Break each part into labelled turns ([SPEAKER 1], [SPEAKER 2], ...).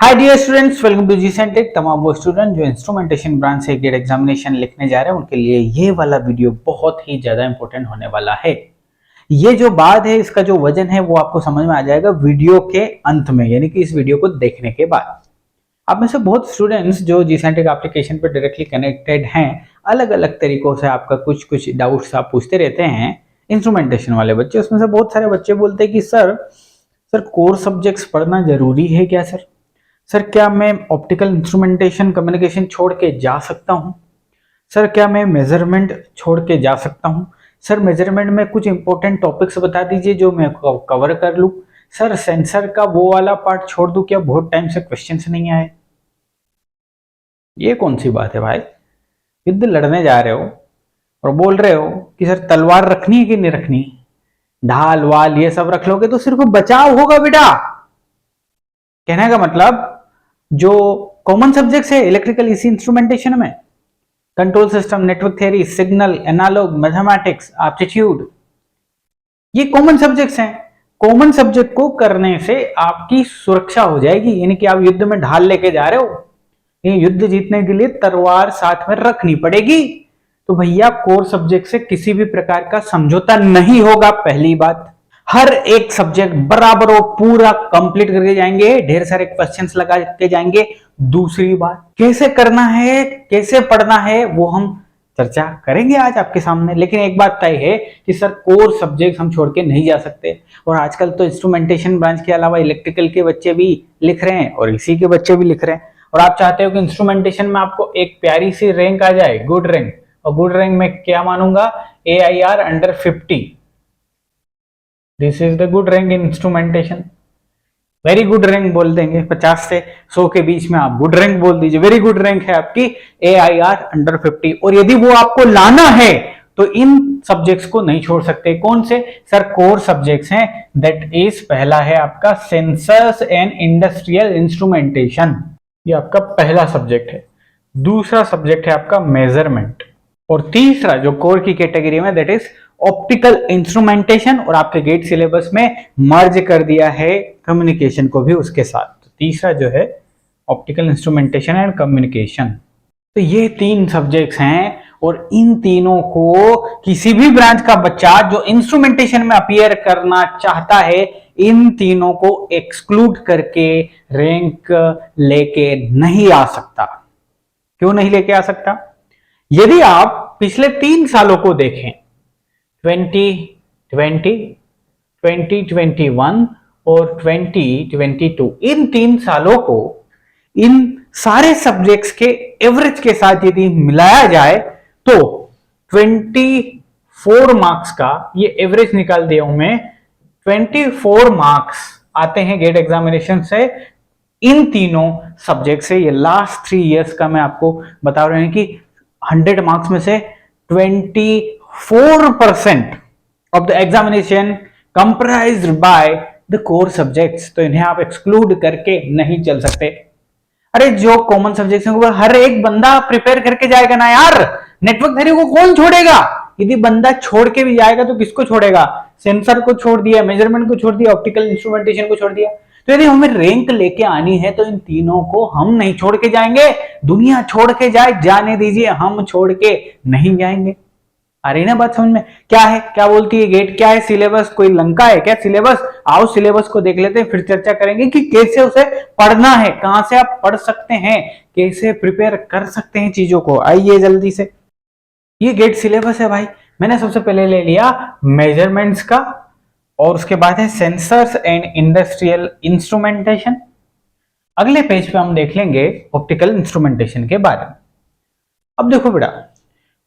[SPEAKER 1] Hi dear students, welcome to जीसेंटेक। तमाम वो स्टूडेंट जो इंस्ट्रूमेंटेशन ब्रांच से गेट एग्जामिनेशन लिखने जा रहे हैं उनके लिए ये वाला वीडियो बहुत ही ज्यादा इंपॉर्टेंट होने वाला है। ये जो बात है, इसका जो वजन है वो आपको समझ में आ जाएगा वीडियो के अंत में, यानी कि इस वीडियो को देखने के बाद। आप में से बहुत स्टूडेंट्स जो जीसेंटेक एप्लीकेशन पर डायरेक्टली कनेक्टेड हैं, अलग अलग तरीकों से आपका कुछ कुछ डाउट्स आप पूछते रहते हैं। इंस्ट्रूमेंटेशन वाले बच्चे, उसमें से बहुत सारे बच्चे बोलते हैं कि सर कोर सब्जेक्ट्स पढ़ना जरूरी है क्या? सर क्या मैं ऑप्टिकल इंस्ट्रूमेंटेशन कम्युनिकेशन छोड़ के जा सकता हूं? सर क्या मैं मेजरमेंट छोड़ के जा सकता हूं? सर मेजरमेंट में कुछ इंपॉर्टेंट टॉपिक्स बता दीजिए जो मैं कवर कर लूं। सर सेंसर का वो वाला पार्ट छोड़ दूं क्या? बहुत टाइम से क्वेश्चंस नहीं आए। ये कौन सी बात है भाई? युद्ध लड़ने जा रहे हो और बोल रहे हो कि सर तलवार रखनी है कि नहीं रखनी, ढाल वाल ये सब रख लोगे तो सिर्फ बचाव होगा बेटा। कहने का मतलब जो कॉमन सब्जेक्ट्स है इलेक्ट्रिकल इसी इंस्ट्रूमेंटेशन में, control system, network theory, signal, analog, mathematics, aptitude, ये कॉमन सब्जेक्ट्स हैं। कॉमन सब्जेक्ट को करने से आपकी सुरक्षा हो जाएगी, यानी कि आप युद्ध में ढाल लेके जा रहे हो, ये युद्ध जीतने के लिए तलवार साथ में रखनी पड़ेगी। तो भैया कोर सब्जेक्ट से किसी भी प्रकार का समझौता नहीं होगा। पहली बात, हर एक सब्जेक्ट बराबर वो पूरा कंप्लीट करके जाएंगे, ढेर सारे क्वेश्चंस लगा के जाएंगे। दूसरी बात, कैसे करना है, कैसे पढ़ना है, वो हम चर्चा करेंगे आज आपके सामने। लेकिन एक बात तय है कि सर कोर सब्जेक्ट हम छोड़ के नहीं जा सकते। और आजकल तो इंस्ट्रूमेंटेशन ब्रांच के अलावा इलेक्ट्रिकल के बच्चे भी लिख रहे हैं और इसी के बच्चे भी लिख रहे हैं। और आप चाहते हो कि इंस्ट्रूमेंटेशन में आपको एक प्यारी सी रैंक आ जाए, गुड रैंक। और गुड रैंक में क्या मानूंगा? AIR under 50। This is the good rank in instrumentation. Very good rank बोल देंगे, 50 से 100 के बीच में आप गुड रैंक बोल दीजिए। वेरी गुड रैंक है आपकी AIR अंडर 50। और यदि वो आपको लाना है तो इन सब्जेक्ट्स को नहीं छोड़ सकते। कौन से? सर कोर सब्जेक्ट्स हैं, दैट इज पहला है आपका सेंसर्स एंड इंडस्ट्रियल इंस्ट्रूमेंटेशन, ये आपका पहला सब्जेक्ट है। दूसरा सब्जेक्ट है आपका मेजरमेंट। और तीसरा जो कोर की कैटेगरी में, दैट इज ऑप्टिकल इंस्ट्रूमेंटेशन। और आपके गेट सिलेबस में मर्ज कर दिया है कम्युनिकेशन को भी उसके साथ। तो तीसरा जो है ऑप्टिकल इंस्ट्रूमेंटेशन एंड कम्युनिकेशन। तो ये तीन सब्जेक्ट्स हैं और इन तीनों को किसी भी ब्रांच का बच्चा जो इंस्ट्रूमेंटेशन में अपीयर करना चाहता है, इन तीनों को एक्सक्लूड करके रैंक लेके नहीं आ सकता। क्यों नहीं लेके आ सकता? यदि आप पिछले 3 सालों को देखें, 2020, 2021 और 2022, इन 3 सालों को इन सारे सब्जेक्ट्स के एवरेज के साथ यदि मिलाया जाए तो 24 मार्क्स का ये एवरेज निकाल दिया हूं मैं। 24 मार्क्स आते हैं गेट एग्जामिनेशन से इन तीनों सब्जेक्ट से। ये लास्ट 3 इयर्स का मैं आपको बता रहे हैं कि 100 मार्क्स में से 24% of the examination comprised by the core subjects. तो इन्हें आप एक्सक्लूड करके नहीं चल सकते। अरे जो कॉमन सब्जेक्ट्स हैं वो हर एक बंदा प्रिपेयर करके जाएगा ना यार। नेटवर्क थ्योरी को कौन छोड़ेगा? यदि बंदा छोड़ के भी जाएगा तो किसको छोड़ेगा? सेंसर को छोड़ दिया, मेजरमेंट को छोड़ दिया, ऑप्टिकल इंस्ट्रूमेंटेशन को छोड़ दिया। तो यदि हमें रैंक लेके आनी है तो इन तीनों को हम नहीं छोड़ के जाएंगे। दुनिया छोड़ के जाए, जाने दीजिए, हम छोड़ के नहीं जाएंगे। आ रही ना बात समझ में? क्या है, क्या बोलती है गेट, क्या है सिलेबस? कोई लंका है क्या सिलेबस? आओ सिलेबस को देख लेते हैं, फिर चर्चा करेंगे कि कैसे उसे पढ़ना है, कहां से आप पढ़ सकते हैं, कैसे प्रिपेयर कर सकते हैं चीजों को। आइए जल्दी से, ये गेट सिलेबस है भाई। मैंने सबसे पहले ले लिया मेजरमेंट्स का और उसके बाद है सेंसर्स एंड इंडस्ट्रियल इंस्ट्रूमेंटेशन। अगले पेज पे हम देख लेंगे ऑप्टिकल इंस्ट्रूमेंटेशन के बारे में। अब देखो बेटा,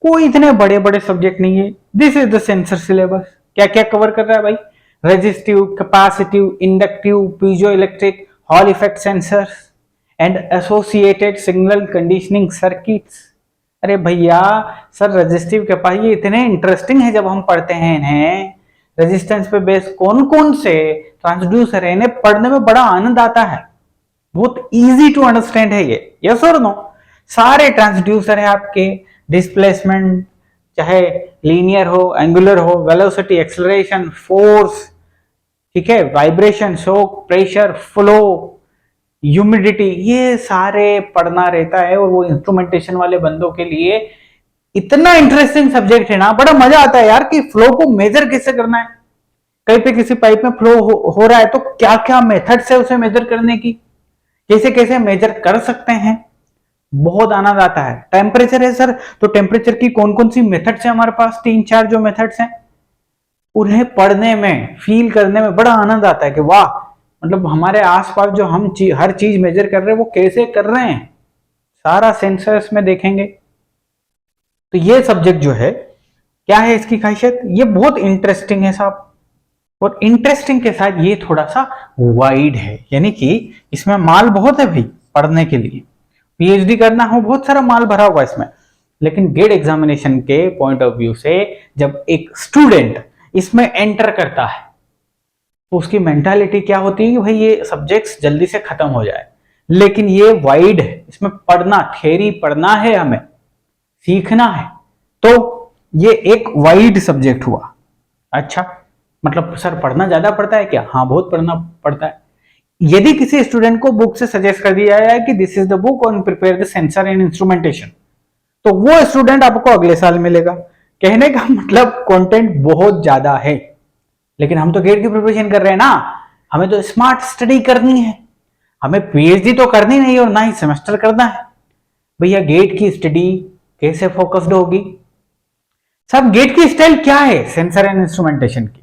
[SPEAKER 1] कोई इतने बड़े बड़े सब्जेक्ट नहीं है। This is the sensor syllabus. क्या क्या कवर कर रहा है भाई? Resistive, capacitive, inductive, piezo electric, hall effect sensors and associated signal conditioning circuits. अरे भैया सर रेजिस्टिव कैपेसिटी इतने इंटरेस्टिंग है जब हम पढ़ते हैं इन्हें। रेजिस्टेंस पे बेस कौन कौन से ट्रांसड्यूसर है, इन्हें पढ़ने में बड़ा आनंद आता है। बहुत इजी टू अंडरस्टैंड है ये, यस और नो? सारे ट्रांसड्यूसर है आपके। डिस्प्लेसमेंट चाहे लीनियर हो, एंगुलर हो, वेलोसिटी, एक्सेलरेशन, फोर्स, ठीक है, vibration, shock, pressure, flow, humidity, ये सारे पढ़ना रहता है। और वो इंस्ट्रूमेंटेशन वाले बंदों के लिए इतना इंटरेस्टिंग सब्जेक्ट है ना, बड़ा मजा आता है यार कि फ्लो को मेजर कैसे करना है। कहीं पे किसी पाइप में फ्लो हो रहा है तो क्या क्या मेथड्स है उसे मेजर करने की, कैसे कैसे मेजर कर सकते हैं, बहुत आनंद आता है। टेम्परेचर है सर, तो टेम्परेचर की कौन कौन सी मेथड्स है हमारे पास, 3-4 जो मेथड्स हैं, उन्हें पढ़ने में, फील करने में बड़ा आनंद आता है कि वाह, मतलब हमारे आसपास जो हम हर चीज मेजर कर रहे हैं वो कैसे कर रहे हैं, सारा सेंसर्स में देखेंगे। तो ये सब्जेक्ट जो है, क्या है इसकी खासियत, ये बहुत इंटरेस्टिंग है साहब। और इंटरेस्टिंग के साथ ये थोड़ा सा वाइड है, यानी कि इसमें माल बहुत है भाई पढ़ने के लिए। पीएचडी करना हो, बहुत सारा माल भरा हुआ इसमें। लेकिन गेट एग्जामिनेशन के पॉइंट ऑफ व्यू से जब एक स्टूडेंट इसमें एंटर करता है तो उसकी मेंटालिटी क्या होती है कि भाई ये सब्जेक्ट्स जल्दी से खत्म हो जाए। लेकिन ये वाइड है, इसमें पढ़ना, थ्योरी पढ़ना है, हमें सीखना है। तो ये एक वाइड सब्जेक्ट हुआ। अच्छा, मतलब सर पढ़ना ज्यादा पड़ता है क्या? हाँ, बहुत पढ़ना पड़ता है। यदि किसी स्टूडेंट को बुक से सजेस्ट कर दिया जाए कि this is the book on prepare the sensor and instrumentation, तो वो स्टूडेंट आपको अगले साल मिलेगा। कहने का मतलब कंटेंट बहुत ज्यादा है। लेकिन हम तो गेट की प्रिपरेशन कर रहे हैं ना, हमें तो स्मार्ट स्टडी करनी है, हमें पीएचडी तो करनी नहीं और ना ही सेमेस्टर करना है। भैया गेट की स्टडी कैसे फोकस्ड होगी? सब गेट की स्टाइल क्या है सेंसर एंड इंस्ट्रूमेंटेशन की?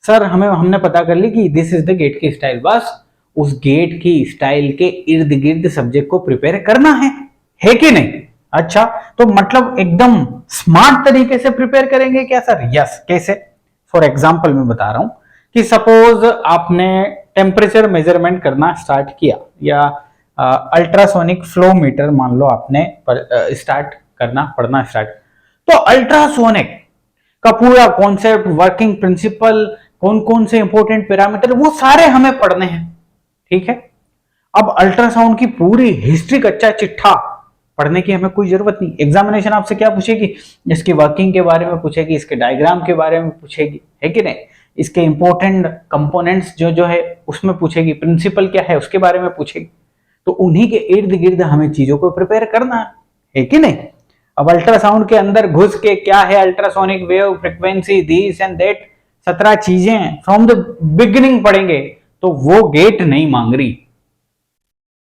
[SPEAKER 1] सर हमने पता कर ली कि दिस इज द गेट की स्टाइल, बस उस गेट की स्टाइल के इर्द गिर्द सब्जेक्ट को प्रिपेयर करना है कि नहीं? अच्छा, तो मतलब एकदम स्मार्ट तरीके से प्रिपेयर करेंगे क्या सर? यस। कैसे? फॉर एग्जाम्पल मैं बता रहा हूं कि सपोज आपने टेम्परेचर मेजरमेंट करना स्टार्ट किया, या अल्ट्रासोनिक फ्लो मीटर मान लो आपने स्टार्ट करना, पढ़ना स्टार्ट, तो अल्ट्रासोनिक का पूरा कॉन्सेप्ट, वर्किंग प्रिंसिपल, कौन कौन से इंपॉर्टेंट पैरामीटर, वो सारे हमें पढ़ने हैं। ठीक है, अब अल्ट्रासाउंड की पूरी हिस्ट्री कच्चा चिट्ठा पढ़ने की हमें कोई जरूरत नहीं। एग्जामिनेशन आपसे क्या पूछेगी? इसकी वर्किंग के बारे में पूछेगी, इसके डायग्राम के बारे में पूछेगी, है कि नहीं? इसके इंपॉर्टेंट कंपोनेंट्स जो है उसमें पूछेगी, प्रिंसिपल क्या है उसके बारे में पूछेगी। तो उन्हीं के इर्द गिर्द हमें चीजों को प्रिपेयर करना है कि नहीं? अब अल्ट्रासाउंड के अंदर घुस के क्या है, ultrasonic wave, frequency, this and that, 17 चीजें फ्रॉम द बिगिनिंग पढ़ेंगे तो वो गेट नहीं मांग रही।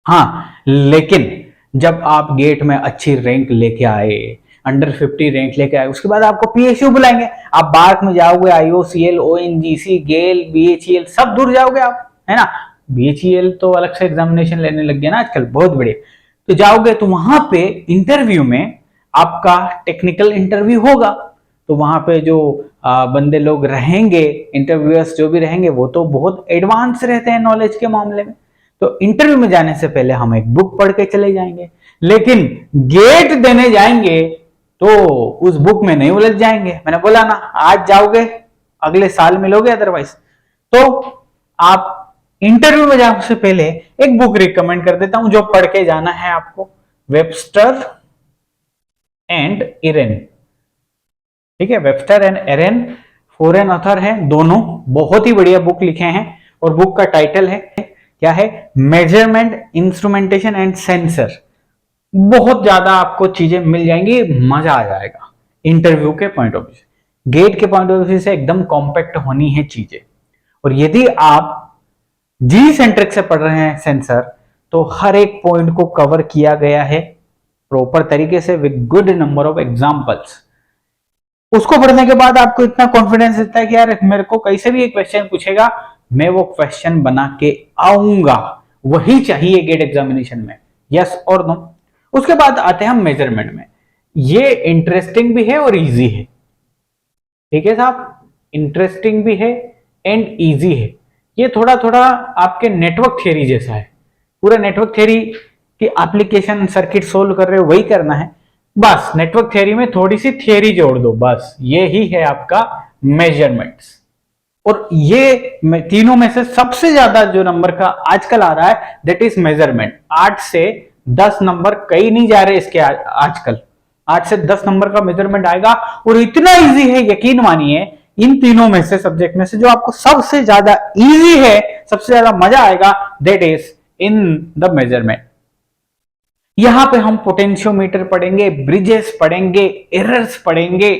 [SPEAKER 1] हाँ, लेकिन जब आप गेट में अच्छी रैंक लेके आए, अंडर 50 रैंक लेके आए, उसके बाद आपको पीएसयू बुलाएंगे, आप बार्क में जाओगे, आईओसीएल, ओएनजीसी, गेल, बीएचईएल, सब दूर जाओगे आप, है ना? बीएचईएल तो अलग से एग्जामिनेशन लेने लग गया ना आजकल, बहुत बड़े। तो जाओगे तो वहां पे इंटरव्यू में आपका टेक्निकल इंटरव्यू होगा, तो वहां पे जो बंदे लोग रहेंगे, इंटरव्यूअर्स जो भी रहेंगे, वो तो बहुत एडवांस रहते हैं नॉलेज के मामले में। तो इंटरव्यू में जाने से पहले हम एक बुक पढ़ के चले जाएंगे, लेकिन गेट देने जाएंगे तो उस बुक में नहीं उलझ जाएंगे। मैंने बोला ना, आज जाओगे अगले साल मिलोगे अदरवाइज। तो आप इंटरव्यू में जाने से पहले एक बुक रिकमेंड कर देता हूं जो पढ़ के जाना है आपको, वेबस्टर एंड एरेन। ठीक है, वेबस्टर एंड एरेन फॉरेन ऑथर है, दोनों बहुत ही बढ़िया बुक लिखे हैं। और बुक का टाइटल है क्या है? Measurement, instrumentation and sensor. बहुत ज्यादा आपको चीजें मिल जाएंगी, मजा आ जाएगा। इंटरव्यू के पॉइंट ऑफ व्यू से, गेट के पॉइंट ऑफ व्यू से एकदम कॉम्पैक्ट होनी है चीजें। और यदि आप जी सेंट्रिक से पढ़ रहे हैं सेंसर, तो हर एक पॉइंट को कवर किया गया है प्रॉपर तरीके से with good number of examples. उसको पढ़ने के बाद आपको इतना कॉन्फिडेंस रहता है कि यार मेरे को कैसे भी एक क्वेश्चन पूछेगा, मैं वो क्वेश्चन बना के आऊंगा। वही चाहिए गेट एग्जामिनेशन में, यस और नो। उसके बाद आते हैं हम मेजरमेंट में। ये इंटरेस्टिंग भी है और इजी है। ठीक है साहब, इंटरेस्टिंग भी है एंड इजी है। ये थोड़ा थोड़ा आपके नेटवर्क थ्योरी जैसा है। पूरा नेटवर्क थ्योरी की एप्लीकेशन सर्किट सोल्व कर रहे हो, वही करना है बस। नेटवर्क थ्योरी में थोड़ी सी थ्योरी जोड़ दो, बस ये ही है आपका मेजरमेंट्स। और ये तीनों में से सबसे ज्यादा जो नंबर का आजकल आ रहा है दैट इज मेजरमेंट। 8 से 10 नंबर कहीं नहीं जा रहे इसके आजकल। 8 से 10 नंबर का मेजरमेंट आएगा और इतना इजी है, यकीन मानिए। इन तीनों में से, सब्जेक्ट में से, जो आपको सबसे ज्यादा इजी है, सबसे ज्यादा मजा आएगा, that is in the measurement. यहां पे हम पोटेंशियोमीटर पढ़ेंगे, ब्रिजेस पढ़ेंगे, एरर्स पढ़ेंगे,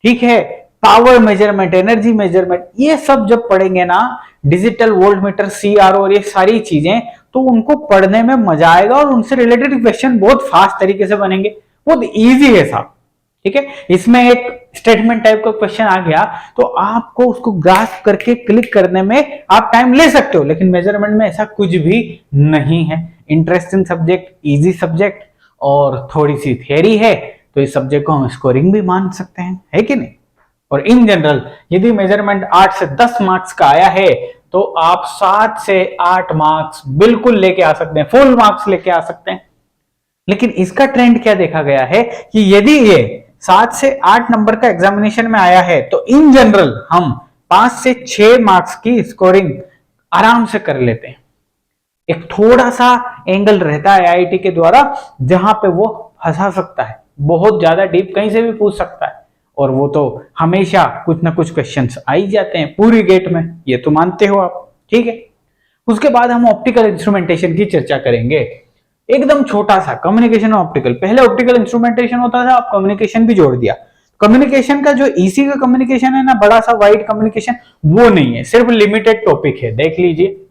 [SPEAKER 1] ठीक है, पावर मेजरमेंट, एनर्जी मेजरमेंट, ये सब जब पढ़ेंगे ना, डिजिटल वोल्ट मीटर, सीआरओ और ये सारी चीजें, तो उनको पढ़ने में मजा आएगा और उनसे रिलेटेड क्वेश्चन बहुत फास्ट तरीके से बनेंगे, बहुत इजी है साहब, ठीक है। इसमें एक स्टेटमेंट टाइप का क्वेश्चन आ गया तो आपको उसको ग्रास्प करके क्लिक करने में आप टाइम ले सकते हो, लेकिन मेजरमेंट में ऐसा कुछ भी नहीं है। इंटरेस्टिंग सब्जेक्ट, इजी सब्जेक्ट और थोड़ी सी थियरी है, तो इस सब्जेक्ट को हम स्कोरिंग भी मान सकते हैं, है कि नहीं। और इन जनरल यदि मेजरमेंट 8 से 10 मार्क्स का आया है तो आप 7 से 8 मार्क्स बिल्कुल लेके आ सकते हैं, फुल मार्क्स लेके आ सकते हैं। लेकिन इसका ट्रेंड क्या देखा गया है कि यदि ये 7 से 8 नंबर का एग्जामिनेशन में आया है तो इन जनरल हम 5 से 6 मार्क्स की स्कोरिंग आराम से कर लेते हैं। एक थोड़ा सा एंगल रहता है आईआईटी के द्वारा जहां पे वो फंसा सकता है, बहुत ज्यादा डीप कहीं से भी पूछ सकता है, और वो तो हमेशा कुछ ना कुछ क्वेश्चंस आ ही जाते हैं पूरी गेट में, ये तो मानते हो आप, ठीक है। उसके बाद हम ऑप्टिकल इंस्ट्रूमेंटेशन की चर्चा करेंगे, एकदम छोटा सा कम्युनिकेशन ऑप्टिकल। पहले ऑप्टिकल इंस्ट्रूमेंटेशन होता था, अब कम्युनिकेशन भी जोड़ दिया। कम्युनिकेशन का जो ईसी का कम्युनिकेशन है ना, बड़ा सा वाइड कम्युनिकेशन, वो नहीं है, सिर्फ लिमिटेड टॉपिक है, देख लीजिए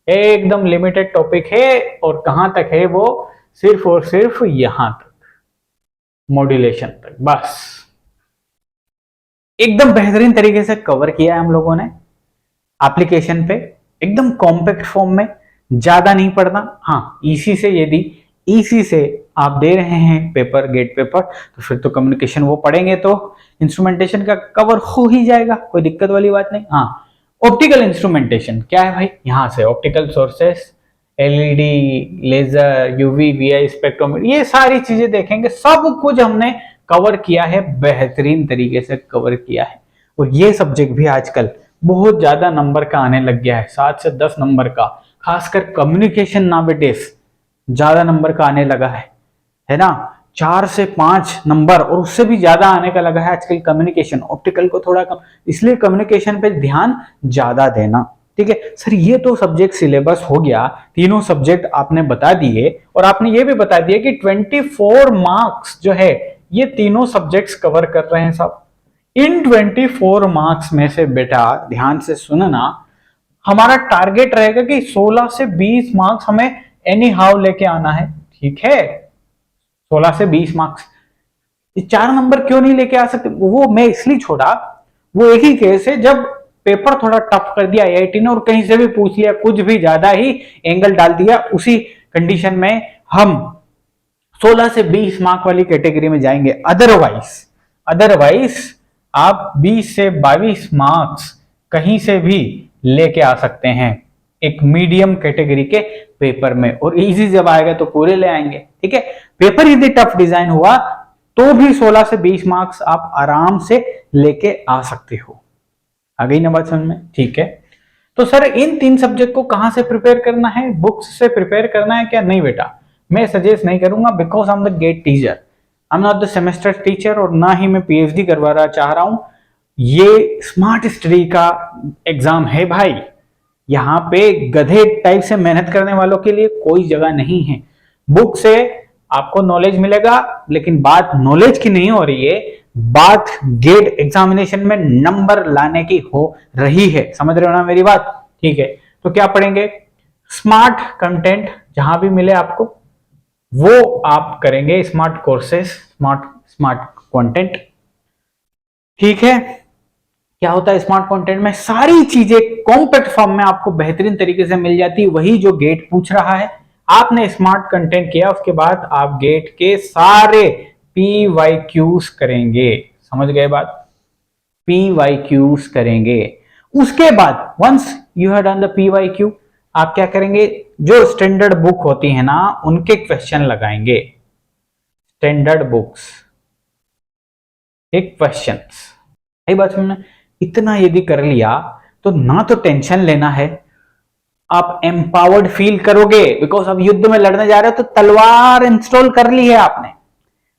[SPEAKER 1] एकदम लिमिटेड टॉपिक है। और कहां तक है वो, सिर्फ और सिर्फ यहां तक, मॉड्यूलेशन तक, बस एकदम बेहतरीन तरीके से कवर किया है हम लोगों ने एप्लीकेशन पे, एकदम कॉम्पैक्ट फॉर्म में, ज्यादा नहीं पढ़ना। हाँ, ईसी से यदि ईसी से आप दे रहे हैं पेपर, गेट पेपर, तो फिर तो कम्युनिकेशन वो पढ़ेंगे तो इंस्ट्रूमेंटेशन का कवर हो ही जाएगा, कोई दिक्कत वाली बात नहीं। हाँ, ऑप्टिकल इंस्ट्रूमेंटेशन क्या है भाई, यहां से optical sources, LED, laser, UV, VI, spectrometer, ये सारी चीजें देखेंगे। सब कुछ हमने कवर किया है, बेहतरीन तरीके से कवर किया है। और ये सब्जेक्ट भी आजकल बहुत ज्यादा नंबर का आने लग गया है, 7 से 10 नंबर का, खासकर कम्युनिकेशन नावेडेज ज्यादा नंबर का आने लगा है ना, 4 से 5 नंबर और उससे भी ज्यादा आने का लगा है आजकल कम्युनिकेशन। ऑप्टिकल को थोड़ा कम, इसलिए कम्युनिकेशन पे ध्यान ज्यादा देना, ठीक है। सर ये तो सब्जेक्ट सिलेबस हो गया, तीनों सब्जेक्ट आपने बता दिए, और आपने ये भी बता दिया कि 24 मार्क्स जो है ये तीनों सब्जेक्ट्स कवर कर रहे हैं साहब। इन 24 मार्क्स में से बेटा ध्यान से सुनना, हमारा टारगेट रहेगा कि 16 से 20 मार्क्स हमें एनी हाउ लेके आना है, ठीक है। 16 से 20 मार्क्स, 4 नंबर क्यों नहीं लेके आ सकते, वो मैं इसलिए छोड़ा, वो एक ही केस है जब पेपर थोड़ा टफ कर दिया आईआईटी ने और कहीं से भी पूछ लिया, कुछ भी ज्यादा ही एंगल डाल दिया, उसी कंडीशन में हम 16 से 20 मार्क वाली कैटेगरी में जाएंगे। अदरवाइज आप 20 से 22 मार्क्स कहीं से भी लेके आ सकते हैं एक मीडियम कैटेगरी के पेपर में, और इजी जब आएगा तो पूरे ले आएंगे, ठीक है। पेपर यदि टफ डिजाइन हुआ तो भी 16 से 20 मार्क्स आप आराम से लेके आ सकते हो। आ गई ना बात समझ में, ठीक है। तो सर इन 3 सब्जेक्ट को कहां से प्रिपेयर करना है, बुक्स से प्रिपेयर करना है क्या? नहीं बेटा, मैं सजेस्ट नहीं करूंगा, because I am the GATE teacher, I am not the semester teacher, और ना ही मैं पीएचडी करवा रहा चाह रहा हूं। ये स्मार्ट स्टडी का एग्जाम है भाई, यहाँ पे गधे टाइप से मेहनत करने वालों के लिए कोई जगह नहीं है। बुक से आपको नॉलेज मिलेगा, लेकिन बात नॉलेज की नहीं हो रही है, बात गेट एग्जामिनेशन में नंबर लाने की हो रही है। समझ रहे हो ना मेरी बात, ठीक है। तो क्या पढ़ेंगे, स्मार्ट कंटेंट जहां भी मिले आपको वो आप करेंगे, स्मार्ट कोर्सेस, स्मार्ट कंटेंट, ठीक है। क्या होता है स्मार्ट कंटेंट में, सारी चीजें कॉम्पैक्ट फॉर्म में आपको बेहतरीन तरीके से मिल जाती है, वही जो गेट पूछ रहा है। आपने स्मार्ट कंटेंट किया, उसके बाद आप गेट के सारे PYQs करेंगे, समझ गए बात, PYQs करेंगे। उसके बाद once you have done the PYQ, आप क्या करेंगे, जो स्टैंडर्ड बुक होती है ना उनके क्वेश्चन लगाएंगे, स्टैंडर्ड बुक्स एक क्वेश्चंस। यही बात समझना, इतना यदि कर लिया तो ना तो टेंशन लेना है, आप एम्पावर्ड फील करोगे, बिकॉज अब युद्ध में लड़ने जा रहे हो तो तलवार इंस्टॉल कर ली है आपने,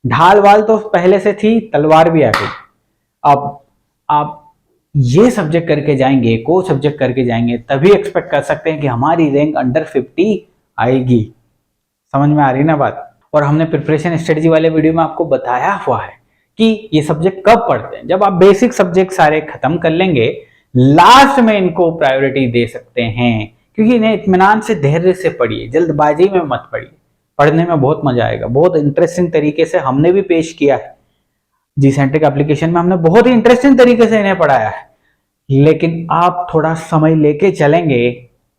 [SPEAKER 1] ढाल वाल तो पहले से थी, तलवार भी आ गई। अब आप ये सब्जेक्ट करके जाएंगे, को सब्जेक्ट करके जाएंगे, तभी एक्सपेक्ट कर सकते हैं कि हमारी रैंक अंडर 50 आएगी। समझ में आ रही ना बात। और हमने प्रिपरेशन स्ट्रेटजी वाले वीडियो में आपको बताया हुआ है कि ये सब्जेक्ट कब पढ़ते हैं, जब आप बेसिक सब्जेक्ट सारे खत्म कर लेंगे, लास्ट में इनको प्रायोरिटी दे सकते हैं, क्योंकि इन्हें इत्मीनान से धैर्य से पढ़िए, जल्दबाजी में मत पढ़िए। पढ़ने में बहुत मजा आएगा, बहुत इंटरेस्टिंग तरीके से हमने भी पेश किया है। जीसेंट्रिक एप्लीकेशन में हमने बहुत ही इंटरेस्टिंग तरीके से इन्हें पढ़ाया है, लेकिन आप थोड़ा समय लेके चलेंगे,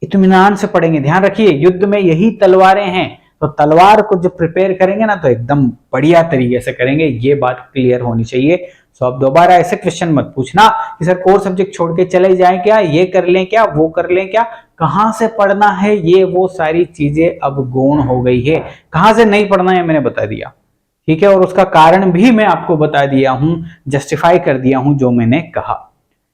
[SPEAKER 1] इत्मीनान से पढ़ेंगे। ध्यान रखिए, युद्ध में यही तलवारें हैं, तो तलवार को जब प्रिपेयर करेंगे ना तो एकदम बढ़िया तरीके से करेंगे, ये बात क्लियर होनी चाहिए। सो अब दोबारा ऐसे क्वेश्चन मत पूछना कि सर कोर सब्जेक्ट छोड़ के चले जाएं क्या, ये कर लें क्या, वो कर लें क्या, कहां से पढ़ना है, ये वो सारी चीजें अब गौण हो गई है। कहां से नहीं पढ़ना है मैंने बता दिया, ठीक है, और उसका कारण भी मैं आपको बता दिया हूं, जस्टिफाई कर दिया हूं जो मैंने कहा।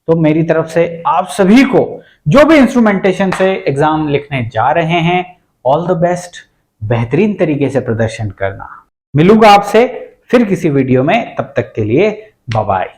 [SPEAKER 1] तो मेरी तरफ से आप सभी को जो भी इंस्ट्रूमेंटेशन से एग्जाम लिखने जा रहे हैं, ऑल द बेस्ट, बेहतरीन तरीके से प्रदर्शन करना। मिलूंगा आपसे फिर किसी वीडियो में, तब तक के लिए बाय बाय।